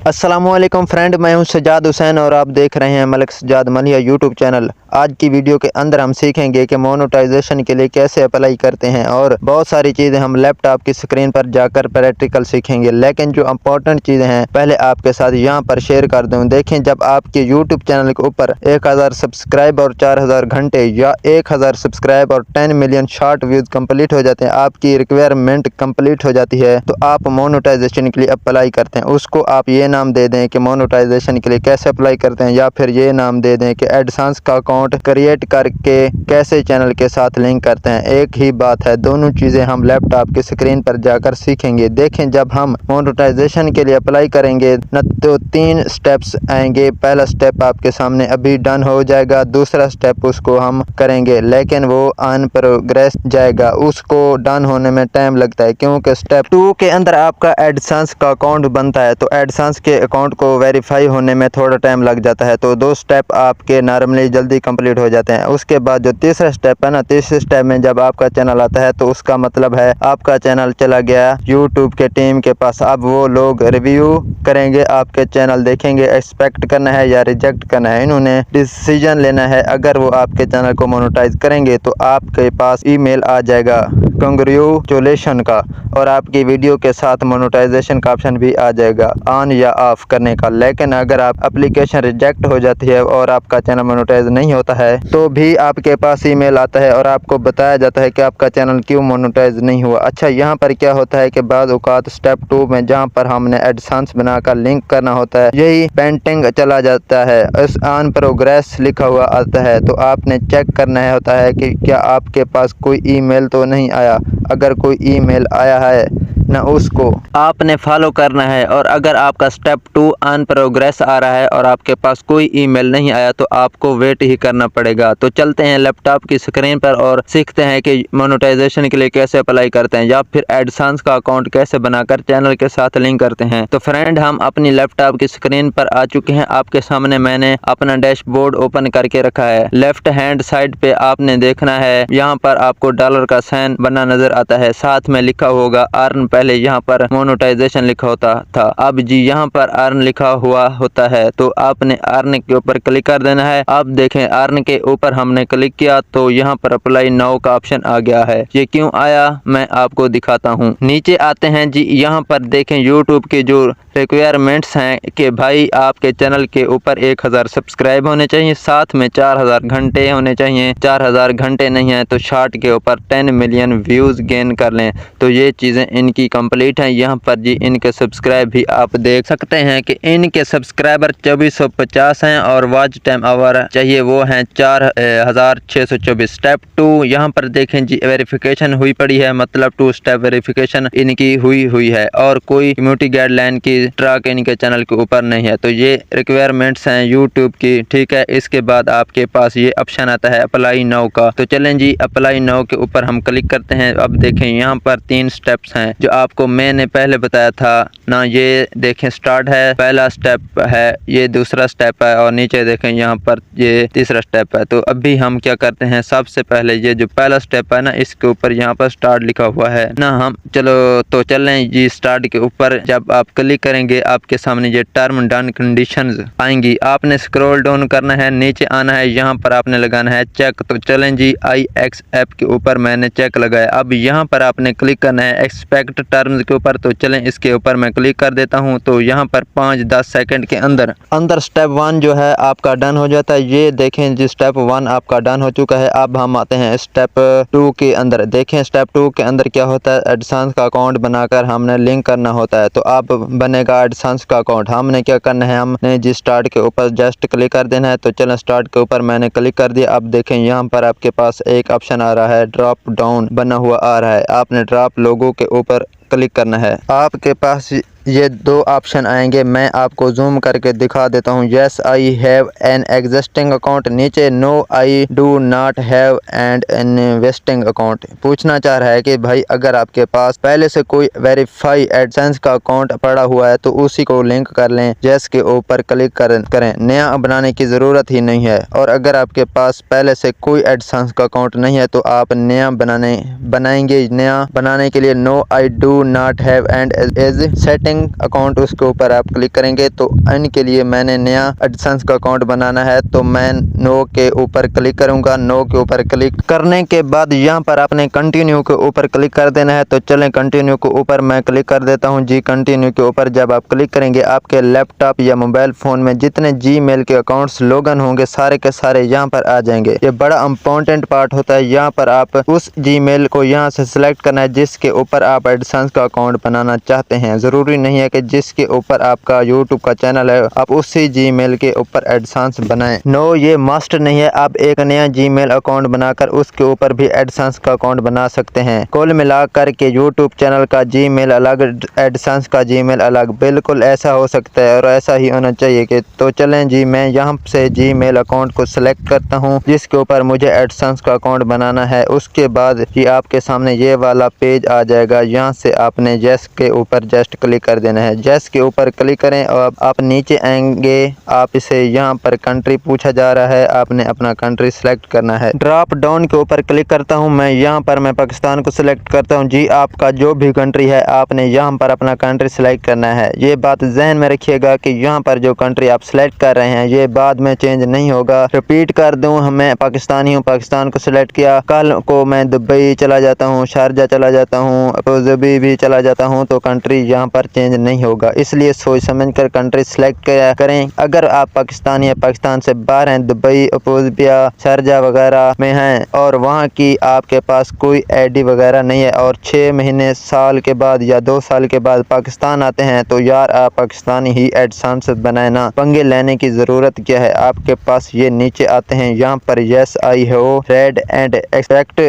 अस्सलामुअलैकुम फ्रेंड, मैं हूं सजाद हुसैन और आप देख रहे हैं मलिक सजाद मलिया यूट्यूब चैनल। आज की वीडियो के अंदर हम सीखेंगे कि मोनेटाइजेशन के लिए कैसे अप्लाई करते हैं और बहुत सारी चीज़ें हम लैपटॉप की स्क्रीन पर जाकर प्रैक्टिकल सीखेंगे। लेकिन जो इम्पोर्टेंट चीज़ें हैं पहले आपके साथ यहां पर शेयर कर दूं। देखें, जब आपके यूट्यूब चैनल के ऊपर 1000 सब्सक्राइब और 4000 घंटे या 1000 सब्सक्राइब और 10 मिलियन शॉर्ट व्यूज कंप्लीट हो जाते हैं, आपकी रिक्वायरमेंट कंप्लीट हो जाती है, तो आप मोनेटाइजेशन के लिए अप्लाई करते हैं। उसको आप ये नाम दे दें कि मोनेटाइजेशन के लिए कैसे अप्लाई करते हैं, या फिर ये नाम दे दें कि एडसेंस का अकाउंट क्रिएट करके कैसे चैनल के साथ लिंक करते हैं। एक ही बात है, दोनों चीज़ें हम लैपटॉप की स्क्रीन पर जाकर सीखेंगे। देखें, जब हम मोनेटाइजेशन के लिए अप्लाई करेंगे न तो 3 स्टेप्स आएंगे। पहला स्टेप आपके सामने अभी डन हो जाएगा, दूसरा स्टेप उसको हम करेंगे लेकिन वो ऑन प्रोग्रेस जाएगा, उसको डन होने में टाइम लगता है क्योंकि स्टेप 2 के अंदर आपका एडसेंस का अकाउंट बनता है, तो एडसेंस के अकाउंट को वेरीफाई होने में थोड़ा टाइम लग जाता है। तो 2 स्टेप आपके नॉर्मली जल्दी कंप्लीट हो जाते हैं। उसके बाद जो तीसरा स्टेप है ना, तीसरे स्टेप में जब आपका चैनल आता है तो उसका मतलब है आपका चैनल चला गया यूट्यूब के टीम के पास। अब वो लोग रिव्यू करेंगे, आपके चैनल देखेंगे, एक्सपेक्ट करना है या रिजेक्ट करना है, इन्होंने डिसीजन लेना है। अगर वो आपके चैनल को मोनेटाइज करेंगे तो आपके पास ईमेल आ जाएगा कांग्रेचुलेशन का, और आपकी वीडियो के साथ मोनेटाइजेशन का ऑप्शन भी आ जाएगा ऑन या ऑफ करने का। लेकिन अगर आप एप्लीकेशन रिजेक्ट हो जाती है और आपका चैनल मोनेटाइज नहीं होता है तो भी आपके पास ईमेल आता है और आपको बताया जाता है कि आपका चैनल क्यों मोनेटाइज नहीं हुआ। अच्छा, यहाँ पर क्या होता है कि बाद औकात स्टेप 2 में जहाँ पर हमने एडसेंस बनाकर लिंक करना होता है, यही पेंटिंग चला जाता है, इस ऑन प्रोग्रेस लिखा हुआ आता है। तो आपने चेक करना होता है कि क्या आपके पास कोई ईमेल तो नहीं आया। अगर कोई ईमेल आया है ना, उसको आपने फॉलो करना है। और अगर आपका स्टेप 2 ऑन प्रोग्रेस आ रहा है और आपके पास कोई ईमेल नहीं आया तो आपको वेट ही करना पड़ेगा। तो चलते हैं लैपटॉप की स्क्रीन पर और सीखते हैं कि मोनेटाइजेशन के लिए कैसे अप्लाई करते हैं या फिर एडसेंस का अकाउंट कैसे बनाकर चैनल के साथ लिंक करते हैं। तो फ्रेंड, हम अपनी लैपटॉप की स्क्रीन पर आ चुके हैं। आपके सामने मैंने अपना डैशबोर्ड ओपन करके रखा है। लेफ्ट हैंड साइड पे आपने देखना है, यहाँ पर आपको डॉलर का साइन बना नजर आता है, साथ में लिखा होगा अर्न। पहले यहाँ पर मोनेटाइजेशन लिखा होता था, अब जी यहाँ पर अर्न लिखा हुआ होता है, तो आपने अर्न के ऊपर क्लिक कर देना है। अब देखें, अर्न के ऊपर हमने क्लिक किया तो यहाँ पर अप्लाई नाउ का ऑप्शन आ गया है। ये क्यों आया मैं आपको दिखाता हूँ। नीचे आते हैं जी, यहाँ पर देखें यूट्यूब के जो रिक्वायरमेंट्स हैं कि भाई आपके चैनल के ऊपर 1000 सब्सक्राइब होने चाहिए, साथ में 4000 घंटे होने चाहिए। 4000 घंटे नहीं है तो शॉर्ट के ऊपर 10 मिलियन व्यूज गेन कर लें। तो ये चीज़ें इनकी कंप्लीट हैं। यहाँ पर जी इनके सब्सक्राइब भी आप देख सकते हैं कि इनके सब्सक्राइबर 2450 हैं और वॉच टाइम आवर चाहिए वो हैं 4624। स्टेप 2 यहाँ पर देखें जी, वेरिफिकेशन हुई पड़ी है, मतलब 2 स्टेप वेरिफिकेशन इनकी हुई है और कोई कम्युनिटी गाइडलाइन की ट्रैक इनके चैनल के ऊपर नहीं है। तो ये रिक्वायरमेंट्स हैं यूट्यूब की, ठीक है। इसके बाद आपके पास ये ऑप्शन आता है अप्लाई नाउ का। तो चलें जी, अप्लाई नाउ के ऊपर हम क्लिक करते हैं। अब देखें, यहाँ पर 3 स्टेप्स हैं जो आपको मैंने पहले बताया था ना। ये देखें, स्टार्ट है, पहला स्टेप है, ये दूसरा स्टेप है और नीचे देखें यहाँ पर ये तीसरा स्टेप है। तो अभी हम क्या करते हैं, सबसे पहले ये जो पहला स्टेप है ना, इसके ऊपर यहाँ पर स्टार्ट लिखा हुआ है ना, हम चलो तो चलें जी स्टार्ट के ऊपर। जब आप क्लिक करेंगे आपके सामने ये टर्म एंड कंडीशंस आएंगी, आपने स्क्रॉल डाउन करना है, नीचे आना है, यहाँ पर आपने लगाना है चेक। तो चलें जी, IXF के ऊपर मैंने चेक लगाया। अब यहाँ पर आपने क्लिक करना है एक्सपेक्ट टर्म्स के ऊपर। तो चलें इसके ऊपर मैं क्लिक कर देता हूँ। तो यहाँ पर 5-10 सेकंड के अंदर स्टेप 1 जो है आपका डन हो जाता है। ये देखें जी, स्टेप 1 आपका डन हो चुका है। अब हम आते हैं स्टेप 2 के अंदर। देखें स्टेप 2 के अंदर क्या होता है, एडसेंस का अकाउंट बनाकर हमने लिंक करना होता है। तो अब बनेगा एडसेंस का अकाउंट। हमने क्या करना है, हमने जी स्टार्ट के ऊपर जस्ट क्लिक कर देना है। तो चलें स्टार्ट के ऊपर मैंने क्लिक कर दिया। अब देखें यहाँ पर आपके पास एक ऑप्शन आ रहा है, ड्रॉप डाउन बना हुआ आ रहा है, आपने ड्रॉप लोगो के ऊपर क्लिक करना है। आपके पास ये 2 ऑप्शन आएंगे, मैं आपको जूम करके दिखा देता हूँ। Yes I have an existing account, नीचे no I do not have and investing account. पूछना चाह रहा है कि भाई अगर आपके पास पहले से कोई वेरीफाई एडसेंस का अकाउंट पड़ा हुआ है तो उसी को लिंक कर लें, यस के ऊपर क्लिक करें, नया बनाने की ज़रूरत ही नहीं है। और अगर आपके पास पहले से कोई एडसेंस का अकाउंट नहीं है तो आप नया बनाएंगे। नया बनाने के लिए no I do do not have and as setting account, उसके ऊपर आप क्लिक करेंगे। तो इनके लिए मैंने नया एडसेंस का अकाउंट बनाना है, तो मैं नो के ऊपर क्लिक करूंगा। नो के ऊपर क्लिक करने के बाद यहाँ पर आपने कंटिन्यू के ऊपर क्लिक कर देना है। तो चलें कंटिन्यू के ऊपर मैं क्लिक कर देता हूँ जी। कंटिन्यू के ऊपर जब आप क्लिक करेंगे, आपके लैपटॉप या मोबाइल फ़ोन में जितने जीमेल के अकाउंट्स लॉगिन होंगे सारे के सारे यहाँ पर आ जाएंगे। ये बड़ा इंपॉर्टेंट पार्ट होता है। यहाँ पर आप उस जीमेल को यहाँ से सिलेक्ट करना है जिसके ऊपर आप एडसेंस का अकाउंट बनाना चाहते हैं। ज़रूरी नहीं है कि जिसके ऊपर आपका यूट्यूब का चैनल है आप उसी जीमेल के ऊपर एडसेंस बनाएं। नो, ये मस्ट नहीं है। आप एक नया जीमेल अकाउंट बनाकर उसके ऊपर भी एडसेंस का अकाउंट बना सकते हैं। कुल मिलाकर के यूट्यूब चैनल का जीमेल अलग, एडसेंस का जीमेल अलग, बिल्कुल ऐसा हो सकता है और ऐसा ही होना चाहिए कि। तो चलें जी, मैं यहाँ से जीमेल अकाउंट को सिलेक्ट करता हूँ जिसके ऊपर मुझे एडसेंस का अकाउंट बनाना है। उसके बाद जी आपके सामने ये वाला पेज आ जाएगा। यहाँ से आपने यस के ऊपर जस्ट क्लिक कर देना है। यस के ऊपर क्लिक करें और आप नीचे आएंगे। आप इसे यहाँ पर कंट्री पूछा जा रहा है, आपने अपना कंट्री सिलेक्ट करना है। ड्रॉप डाउन के ऊपर क्लिक करता हूँ मैं। यहाँ पर मैं पाकिस्तान को सिलेक्ट करता हूँ जी। आपका जो भी कंट्री है आपने यहाँ पर अपना कंट्री सिलेक्ट करना है। ये बात जहन में रखिएगा कि यहाँ पर जो कंट्री आप सिलेक्ट कर रहे हैं ये बाद में चेंज नहीं होगा। रिपीट कर दूँ, मैं पाकिस्तानी हूँ, पाकिस्तान को सिलेक्ट किया। कल को मैं दुबई चला जाता हूँ, शारजा चला जाता हूँ, अबूधाबी भी चला जाता हूँ, तो कंट्री यहाँ पर चेंज नहीं होगा। इसलिए सोच समझ कर कंट्री सिलेक्ट करें। अगर आप पाकिस्तानी या पाकिस्तान से बाहर हैं, दुबई, अबूधाबी, शारजा वगैरह में हैं और वहाँ की आपके पास कोई आईडी वगैरह नहीं है और 6 महीने, साल के बाद या 2 साल के बाद पाकिस्तान आते हैं, तो यार आप पाकिस्तानी ही एडसेंस बनाए ना। पंगे लेने की ज़रूरत क्या है। आपके पास ये नीचे आते हैं, यहाँ पर यस आई हो रेड एंड एक्सपेक्ट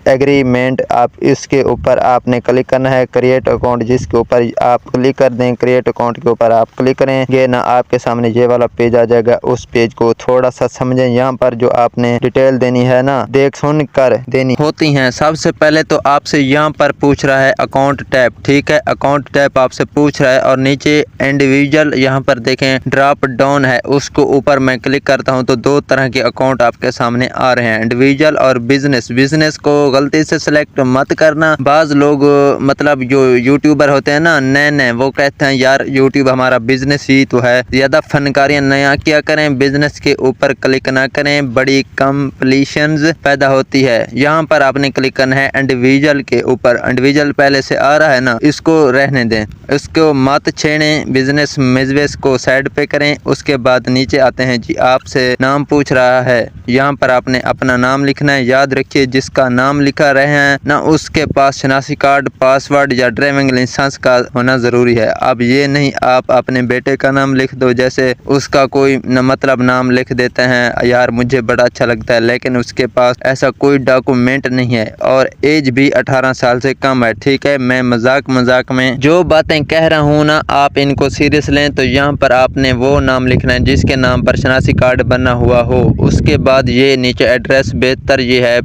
एग्रीमेंट, आप इसके ऊपर आपने क्लिक करना है। क्रिएट अकाउंट जिसके ऊपर आप क्लिक कर दें, क्रिएट अकाउंट के ऊपर आप क्लिक करेंगे ना, आपके सामने ये वाला पेज आ जाएगा। उस पेज को थोड़ा सा समझें। यहाँ पर जो आपने डिटेल देनी है ना, देख सुन कर देनी होती हैं। सबसे पहले तो आपसे यहाँ पर पूछ रहा है अकाउंट टैप, ठीक है, अकाउंट टैप आपसे पूछ रहा है और नीचे इंडिविजुअल यहाँ पर देखें ड्रॉप डाउन है, उसको ऊपर मैं क्लिक करता हूँ तो 2 तरह के अकाउंट आपके सामने आ रहे हैं, इंडिविजुअल और बिजनेस। बिजनेस को गलती से सिलेक्ट मत करना। बाज लोग मतलब जो यूट्यूबर होते हैं ना नए, वो कहते हैं यार यूट्यूब हमारा बिजनेस ही तो है, ज्यादा फनकारियां नया क्या करें, बिजनेस के ऊपर क्लिक ना करें, बड़ी कंप्लीशंस पैदा होती है। यहाँ पर आपने क्लिक करना है इंडिविजुअल के ऊपर। इंडिविजुअल पहले से आ रहा है ना, इसको रहने दें, इसको मत छेड़ें, बिजनेस मिजवेस को साइड पे करें। उसके बाद नीचे आते हैं जी, आपसे नाम पूछ रहा है, यहाँ पर आपने अपना नाम लिखना है। याद रखिए जिसका नाम लिखा रहे हैं ना उसके पास शनाख्ती कार्ड, पासवर्ड या ड्राइविंग लाइसेंस का होना जरूरी है। अब ये नहीं आप अपने बेटे का नाम लिख दो, जैसे उसका कोई न मतलब नाम लिख देते हैं, यार मुझे बड़ा अच्छा लगता है, लेकिन उसके पास ऐसा कोई डॉक्यूमेंट नहीं है और एज भी 18 साल से कम है, ठीक है। मैं मजाक में जो बातें कह रहा हूँ ना, आप इनको सीरियस लें। तो यहाँ पर आपने वो नाम लिखना है जिसके नाम पर शनाख्ती कार्ड बना हुआ हो। उसके बाद ये नीचे एड्रेस, बेहतर ये है,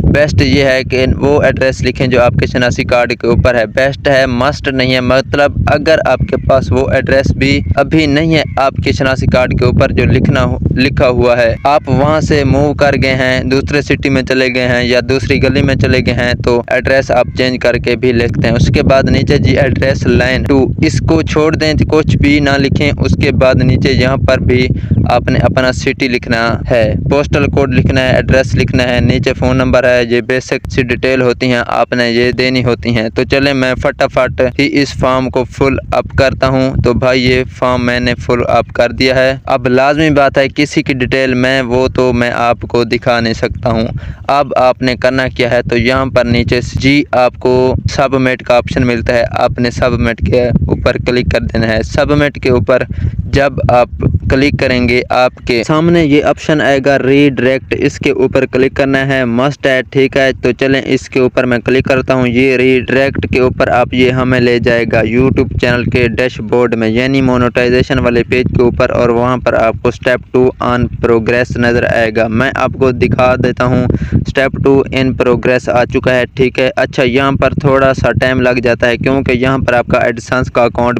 बेस्ट ये है कि वो एड्रेस लिखें जो आपके शनाख्ती कार्ड के ऊपर है। बेस्ट है, मस्ट नहीं है। मतलब अगर आपके पास वो एड्रेस भी अभी नहीं है आपके शनाख्ती कार्ड के ऊपर जो लिखा हुआ है, आप वहां से मूव कर गए हैं, दूसरे सिटी में चले गए हैं या दूसरी गली में चले गए हैं, तो एड्रेस आप चेंज करके भी लिखते हैं। उसके बाद नीचे जी एड्रेस लाइन 2, इसको छोड़ दें, कुछ भी ना लिखें। उसके बाद नीचे यहाँ पर भी आपने अपना सिटी लिखना है, पोस्टल कोड लिखना है, एड्रेस लिखना है, नीचे फ़ोन नंबर है। ये बेसिक सी डिटेल होती हैं, आपने ये देनी होती हैं। तो चले मैं फटाफट ही इस फॉर्म को फुल अप करता हूँ। तो भाई ये फॉर्म मैंने फुल अप कर दिया है। अब लाजमी बात है किसी की डिटेल में वो तो मैं आपको दिखा नहीं सकता हूँ। अब आपने करना क्या है, तो यहाँ पर नीचे जी आपको सबमिट का ऑप्शन मिलता है, आपने सबमिट के ऊपर क्लिक कर देना है। सबमिट के ऊपर जब आप क्लिक करेंगे आपके सामने ये ऑप्शन आएगा रीडायरेक्ट, इसके ऊपर क्लिक करना है, मस्ट है, ठीक है। तो चलें इसके ऊपर मैं क्लिक करता हूँ। ये रीडायरेक्ट के ऊपर आप ये हमें ले जाएगा यूट्यूब चैनल के डैशबोर्ड में, यानी मोनेटाइजेशन वाले पेज के ऊपर, और वहाँ पर आपको स्टेप 2 ऑन प्रोग्रेस नज़र आएगा। मैं आपको दिखा देता हूँ, स्टेप 2 इन प्रोग्रेस आ चुका है, ठीक है। अच्छा, यहाँ पर थोड़ा सा टाइम लग जाता है क्योंकि यहाँ पर आपका एडसेंस का अकाउंट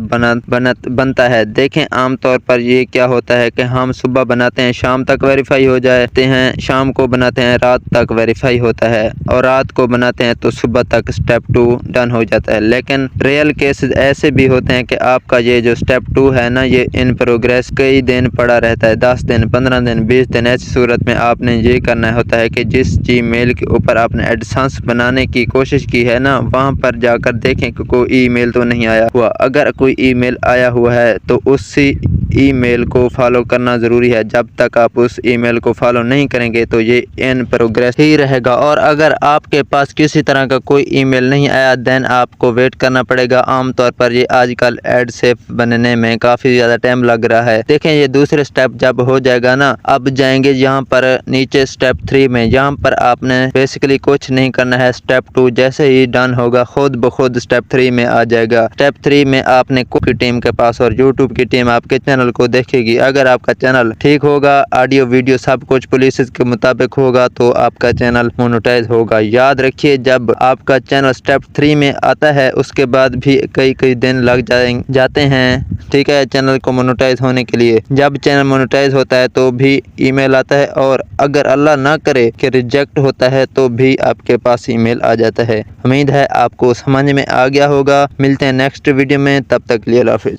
बनता है। देखें आमतौर पर ये क्या होता है कि हम सुबह बनाते हैं शाम तक वेरीफाई हो जाते हैं, शाम को बनाते हैं रात तक वेरीफाई होता है, और रात को बनाते हैं तो सुबह तक स्टेप 2 डन हो जाता है। लेकिन रियल केसेस ऐसे भी होते हैं कि आपका ये जो स्टेप 2 है ना, ये इन प्रोग्रेस कई दिन पड़ा रहता है, 10 दिन, 15 दिन, 20 दिन। ऐसी सूरत में आपने ये करना होता है कि जिस जीमेल के ऊपर आपने एडसेंस बनाने की कोशिश की है ना, वहाँ पर जाकर देखें कि कोई ईमेल तो नहीं आया हुआ। अगर कोई ईमेल आया हुआ है तो उसी ईमेल को फॉलो करना ज़रूरी है। जब तक आप उस ईमेल को फॉलो नहीं करेंगे तो ये इन प्रोग्रेस ही रहेगा। और अगर आपके पास किसी तरह का कोई ईमेल नहीं आया, देन आपको वेट करना पड़ेगा। आमतौर पर ये आजकल एड सेफ बनने में काफ़ी ज़्यादा टाइम लग रहा है। देखें, ये दूसरे स्टेप जब हो जाएगा ना, अब जाएंगे यहाँ पर नीचे स्टेप 3 में। यहाँ पर आपने बेसिकली कुछ नहीं करना है। स्टेप 2 जैसे ही डन होगा, खुद ब खुद स्टेप 3 में आ जाएगा। स्टेप 3 में आपने की टीम के पास और यूट्यूब की टीम आपके चैनल को देखेगी। अगर आपका चैनल ठीक होगा, ऑडियो वीडियो सब कुछ पुलिस के मुताबिक होगा, तो आपका चैनल मोनेटाइज होगा। याद रखिए, जब आपका चैनल स्टेप 3 में आता है उसके बाद भी कई दिन लग जाते हैं, ठीक है, चैनल को मोनेटाइज होने के लिए। जब चैनल मोनेटाइज होता है तो भी ईमेल आता है, और अगर अल्लाह ना करे कि रिजेक्ट होता है तो भी आपके पास ईमेल आ जाता है। उम्मीद है आपको समझ में आ गया होगा। मिलते हैं नेक्स्ट वीडियो में, तब तक के लिए अल्लाह हाफिज़।